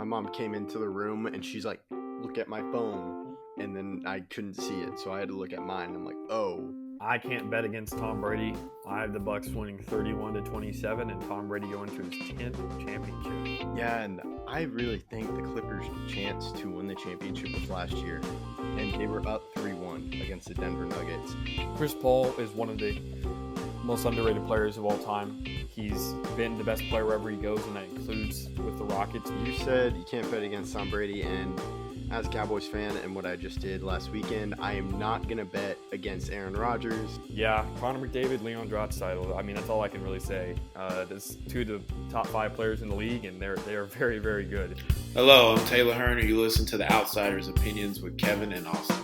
my mom came into the room and she's like, look at my phone. And then I couldn't see it, so I had to look at mine. I'm like, oh. I can't bet against Tom Brady. I have the Bucks winning 31-27 and Tom Brady going to his 10th championship. Yeah, and I really think the Clippers' chance to win the championship was last year. And they were up 3-1 against the Denver Nuggets. Chris Paul is one of the most underrated players of all time. He's been the best player wherever he goes, and that includes with the Rockets. You said you can't bet against Tom Brady, and as a Cowboys fan and what I just did last weekend, I am not going to bet against Aaron Rodgers. Yeah, Connor McDavid, Leon Draisaitl. I mean, that's all I can really say. There's two of the top 5 players in the league, and they are very, very good. Hello, I'm Taylor Hearn, and you listen to the Outsiders' Opinions with Kevin and Austin.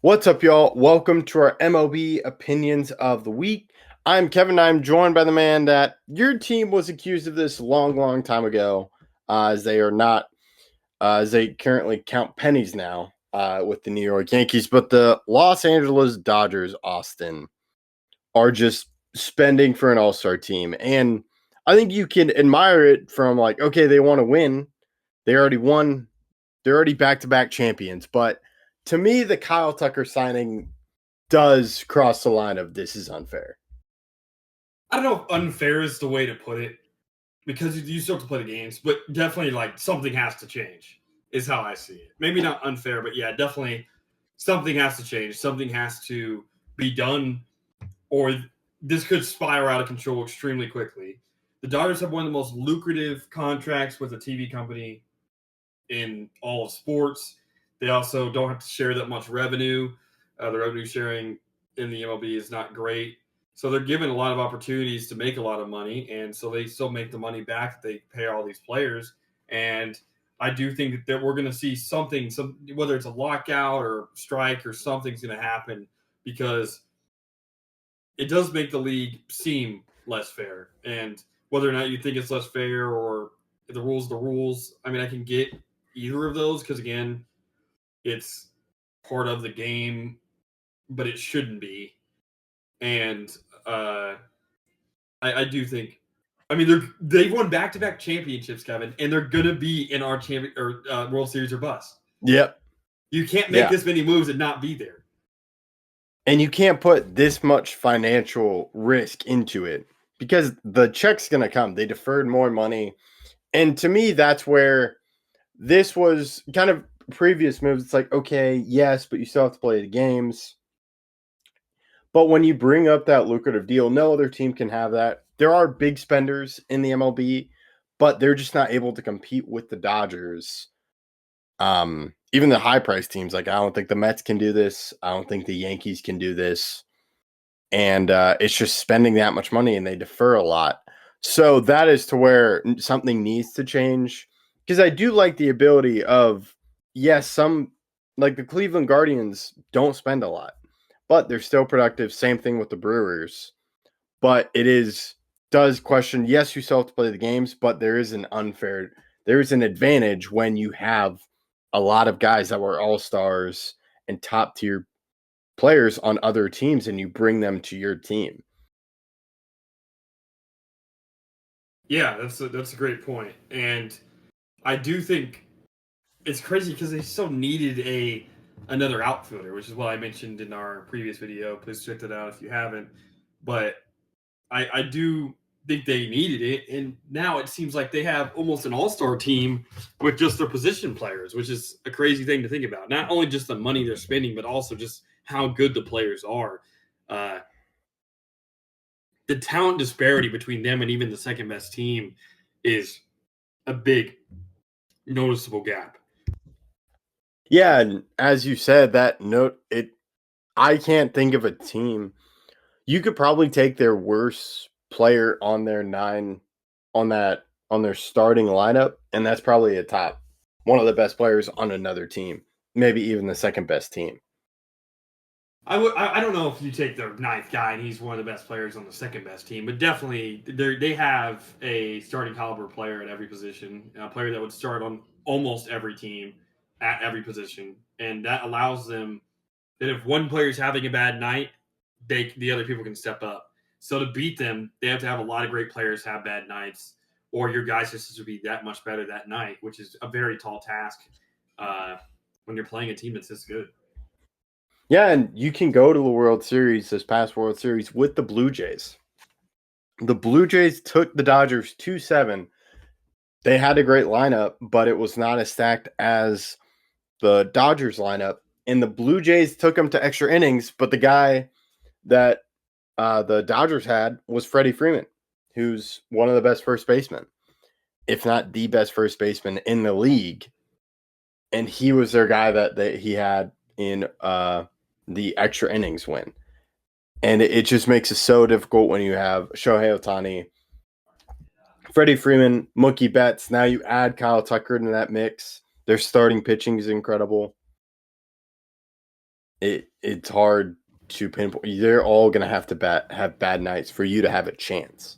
What's up, y'all? Welcome to our MLB Opinions of the Week. I'm Kevin. I'm joined by the man that your team was accused of this long time ago, as they are not. As they currently count pennies now with the New York Yankees. But the Los Angeles Dodgers, Austin, are just spending for an all-star team. And I think you can admire it from like, okay, they want to win. They already won. They're already back-to-back champions. But to me, the Kyle Tucker signing does cross the line of this is unfair. I don't know if unfair is the way to put it, because you still have to play the games, but definitely like something has to change is how I see it. Maybe not unfair, but yeah, definitely something has to change. Something has to be done, or this could spiral out of control extremely quickly. The Dodgers have one of the most lucrative contracts with a TV company in all of sports. They also don't have to share that much revenue. The revenue sharing in the MLB is not great. So they're given a lot of opportunities to make a lot of money, and so they still make the money back that they pay all these players. And I do think that we're going to see something, whether it's a lockout or strike or something's going to happen, because it does make the league seem less fair. And whether or not you think it's less fair or the rules, I mean, I can get either of those because, again, it's part of the game, but it shouldn't be. And I do think, I mean, they've won back-to-back championships, Kevin, and they're gonna be in our World Series or bust. Yep. You can't make this many moves and not be there. And you can't put this much financial risk into it because the check's gonna come. They deferred more money, and to me, that's where this was kind of previous moves. It's like, okay, yes, but you still have to play the games. But when you bring up that lucrative deal, no other team can have that. There are big spenders in the MLB, but they're just not able to compete with the Dodgers. Even the high-priced teams, like I don't think the Mets can do this. I don't think the Yankees can do this. And it's just spending that much money, and they defer a lot. So that is to where something needs to change. Because I do like the ability of, yes, some, like the Cleveland Guardians don't spend a lot, but they're still productive. Same thing with the Brewers. But does question, yes, you still have to play the games, but there is an advantage when you have a lot of guys that were all-stars and top-tier players on other teams, and you bring them to your team. Yeah, that's a great point. And I do think it's crazy because they still needed another outfielder, which is what I mentioned in our previous video. Please check that out if you haven't. But I do think they needed it, and now it seems like they have almost an all-star team with just their position players, which is a crazy thing to think about. Not only just the money they're spending, but also just how good the players are. The talent disparity between them and even the second-best team is a big, noticeable gap. Yeah, and as you said, I can't think of a team. You could probably take their worst player on their on their starting lineup, and that's probably one of the best players on another team, maybe even the second best team. I don't know if you take the 9th guy and he's one of the best players on the second best team, but definitely they have a starting caliber player at every position, a player that would start on almost every team at every position, and that allows them that if one player's having a bad night, the other people can step up. So to beat them, they have to have a lot of great players have bad nights, or your guys just to be that much better that night, which is a very tall task when you're playing a team that's this good. Yeah, and you can go to the World Series, this past World Series, with the Blue Jays. The Blue Jays took the Dodgers 2-7. They had a great lineup, but it was not as stacked as the Dodgers lineup. And the Blue Jays took them to extra innings, but the guy that the Dodgers had was Freddie Freeman, who's one of the best first basemen, if not the best first baseman in the league. And he was their guy that he had in the extra innings win. And it just makes it so difficult when you have Shohei Ohtani, Freddie Freeman, Mookie Betts. Now you add Kyle Tucker into that mix. Their starting pitching is incredible. It's hard to pinpoint. They're all going to have bad nights for you to have a chance.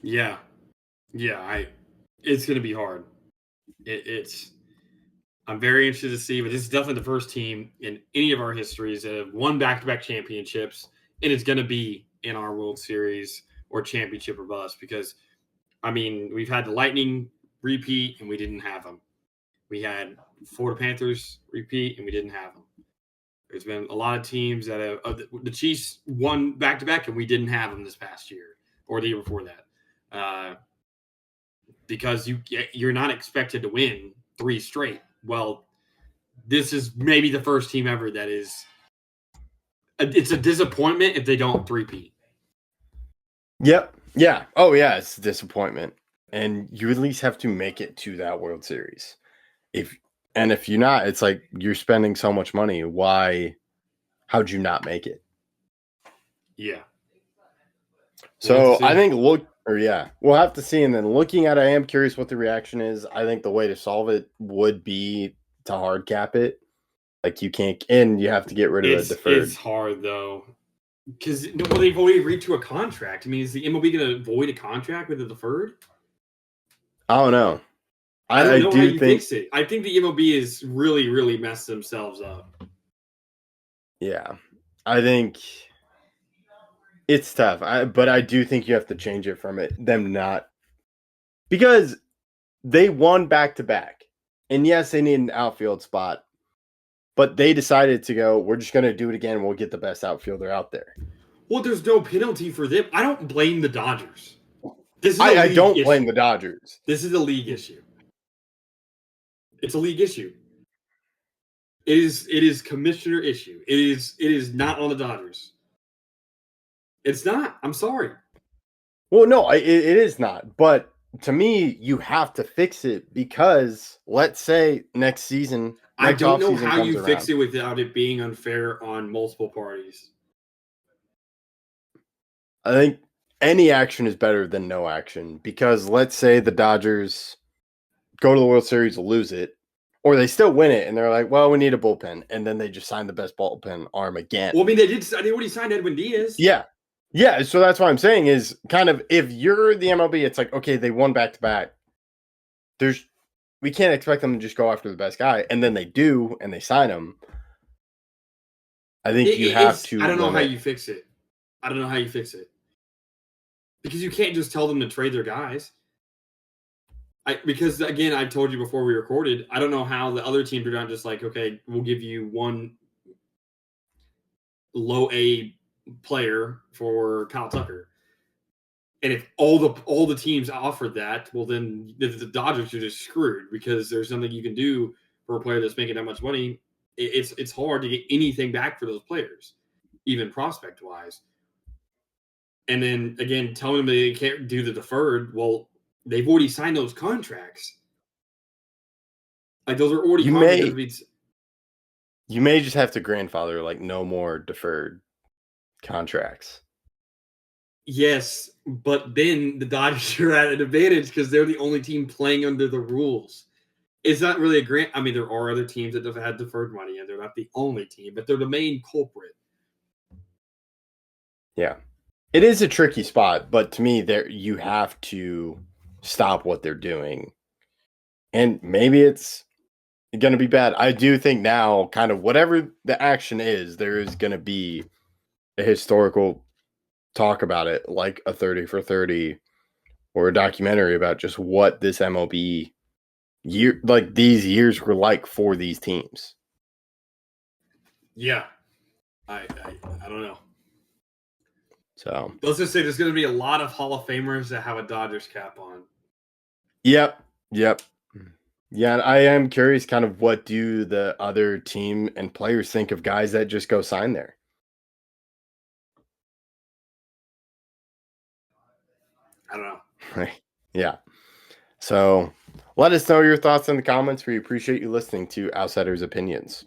Yeah. It's going to be hard. I'm very interested to see, but this is definitely the first team in any of our histories that have won back-to-back championships, and it's going to be in our World Series or championship or bust because, I mean, we've had the Lightning repeat, and we didn't have them. We had Florida Panthers repeat, and we didn't have them. There's been a lot of teams that have the Chiefs won back-to-back, and we didn't have them this past year or the year before that because you're not expected to win 3 straight. Well, this is maybe the first team ever that is. It's a disappointment if they don't three-peat. Yep. Yeah. Oh, yeah. It's a disappointment, and you at least have to make it to that World Series. If you're not, it's like you're spending so much money. Why? How'd you not make it? Yeah. So I think we'll have to see. And then looking at it, I am curious what the reaction is. I think the way to solve it would be to hard cap it. Like you can't, and you have to get rid of the deferred. It's hard though, because they've already agreed to a contract. I mean, is the MLB going to void a contract with the deferred? I don't know. I don't know how you fix it. I think the MLB has really, really messed themselves up. Yeah, I think it's tough. But I do think you have to change it from them not, because they won back-to-back. And yes, they need an outfield spot. But they decided to go, we're just going to do it again. We'll get the best outfielder out there. Well, there's no penalty for them. I don't blame the Dodgers. I don't blame the Dodgers. This is a league issue. It's a league issue. It is commissioner issue. It is not on the Dodgers. It's not. I'm sorry. Well, no, it is not. But to me, you have to fix it because let's say next season. I don't know how you fix it without it being unfair on multiple parties. I think any action is better than no action because let's say the Dodgers go to the World Series, lose it, or they still win it, and they're like, well, we need a bullpen, and then they just sign the best bullpen arm again. Well, I mean, they already signed Edwin Diaz. Yeah. Yeah, so that's what I'm saying is kind of if you're the MLB, it's like, okay, they won back-to-back. We can't expect them to just go after the best guy, and then they do, and they sign him. I think you have to. I don't know how you fix it. Because you can't just tell them to trade their guys. Because, again, I told you before we recorded, I don't know how the other teams are not just like, okay, we'll give you one low A player for Kyle Tucker. And if all the teams offered that, well, then the Dodgers are just screwed because there's nothing you can do for a player that's making that much money. It's hard to get anything back for those players, even prospect-wise. And then, again, telling them they can't do the deferred, well, they've already signed those contracts. Like, those are already contracts. You may just have to grandfather, like, no more deferred contracts. Yes, but then the Dodgers are at an advantage because they're the only team playing under the rules. It's not really a grant. I mean, there are other teams that have had deferred money, and they're not the only team, but they're the main culprit. Yeah. It is a tricky spot, but to me, you have to stop what they're doing. And maybe it's going to be bad. I do think now, kind of whatever the action is, there is going to be a historical talk about it, like a 30 for 30 or a documentary about just what this MLB year, like these years were like for these teams. Yeah. I don't know. So Let's just say there's going to be a lot of Hall of Famers that have a Dodgers cap on. Yep. Yeah, and I am curious kind of what do the other team and players think of guys that just go sign there? I don't know. Right. Yeah. So let us know your thoughts in the comments. We appreciate you listening to Outsiders Opinions.